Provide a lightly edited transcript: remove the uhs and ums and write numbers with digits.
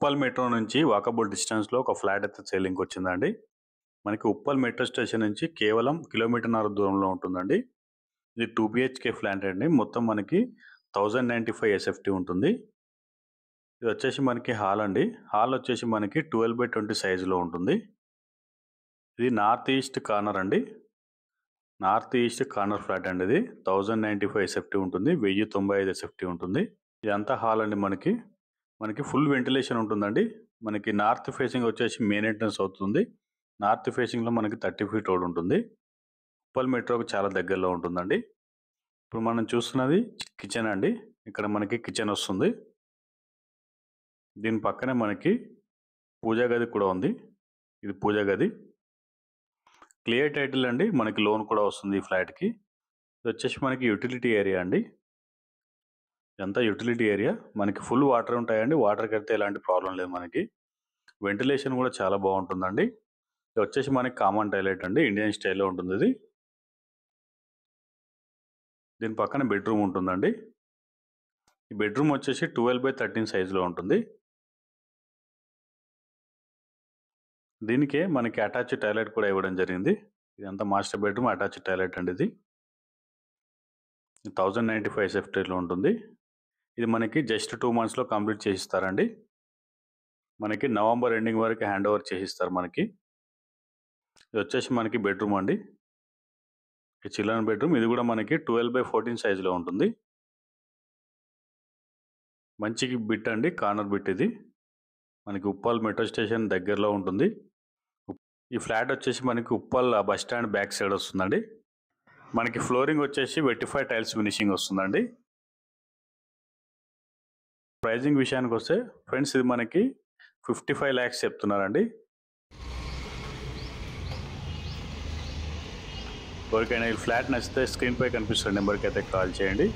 Uppal metro నుంచి walkable డిస్టెన్స్లో ఒక ఫ్లాట్ అయితే సేలింగ్కి వచ్చిందండి. మనకి ఉప్పల్ మెట్రో స్టేషన్ నుంచి కేవలం 1.5 కిలోమీటర్ దూరంలో ఉంటుందండి. ఇది 2 BHK ఫ్లాట్ అండి. మొత్తం మనకి 1095 SFT ఉంటుంది. ఇది వచ్చేసి మనకి హాల్ అండి. హాల్ వచ్చేసి మనకి 12/20 సైజులో ఉంటుంది. ఇది నార్త్ ఈస్ట్ కార్నర్ అండి. నార్త్ ఈస్ట్ కార్నర్ ఫ్లాట్ అండి. ఇది 1095 SFT ఉంటుంది. 1095 SFT ఉంటుంది. ఇదంతా హాల్ అండి. మనకి ఫుల్ వెంటిలేషన్ ఉంటుందండి. మనకి నార్త్ ఫేసింగ్ వచ్చేసి మెయిన్ ఎంట్రన్స్ అవుతుంది. నార్త్ ఫేసింగ్లో మనకి 30 ఫీట్ రోడ్ ఉంటుంది. ఉప్పల్ మెట్రోకి చాలా దగ్గరలో ఉంటుందండి. ఇప్పుడు మనం చూస్తున్నది కిచెన్ అండి. ఇక్కడ మనకి కిచెన్ వస్తుంది. దీని పక్కనే మనకి పూజా గది కూడా ఉంది. ఇది పూజా గది. క్లియర్ టైటిల్ అండి. మనకి లోన్ కూడా వస్తుంది ఈ ఫ్లాట్కి. ఇది వచ్చేసి మనకి యూటిలిటీ ఏరియా అండి. ఇదంతా యూటిలిటీ ఏరియా. మనకి ఫుల్ వాటర్ ఉంటాయండి. వాటర్ కడితే ఎలాంటి ప్రాబ్లం లేదు. మనకి వెంటిలేషన్ కూడా చాలా బాగుంటుందండి. ఇది వచ్చేసి మనకి కామన్ టాయిలెట్ అండి. ఇండియన్ స్టైల్లో ఉంటుంది ఇది. దీని పక్కన బెడ్రూమ్ ఉంటుందండి. ఈ బెడ్రూమ్ వచ్చేసి 12/13 సైజులో ఉంటుంది. దీనికే మనకి అటాచ్ టాయిలెట్ కూడా ఇవ్వడం జరిగింది. ఇదంతా మాస్టర్ బెడ్రూమ్, అటాచ్ టాయిలెట్ అండి. ఇది 1095 SFTలో ఉంటుంది. ఇది మనకి జస్ట్ 2 monthsలో కంప్లీట్ చేసిస్తారండి. మనకి నవంబర్ ఎండింగ్ వరకు హ్యాండ్ ఓవర్ చేసిస్తారు మనకి. ఇది వచ్చేసి మనకి బెడ్రూమ్ అండి. ఈ చిల్డ్రన్ బెడ్రూమ్. ఇది కూడా మనకి 12/14 సైజులో ఉంటుంది. మంచి బిట్ అండి. కార్నర్ బిట్ ఇది. మనకి ఉప్పల్ మెట్రో స్టేషన్ దగ్గరలో ఉంటుంది. ఈ ఫ్లాట్ వచ్చేసి మనకి Uppal bus stand back side వస్తుందండి. మనకి ఫ్లోరింగ్ వచ్చేసి వెటిఫై టైల్స్ ఫినిషింగ్ వస్తుందండి. ప్రైజింగ్ విషయానికి వస్తే ఫ్రెండ్స్, ఇది మనకి 55 lakhs చెప్తున్నారండి. ఎవరికైనా ఈ ఫ్లాట్ నచ్చితే స్క్రీన్పై కనిపిస్తున్న నెంబర్కి అయితే కాల్ చేయండి.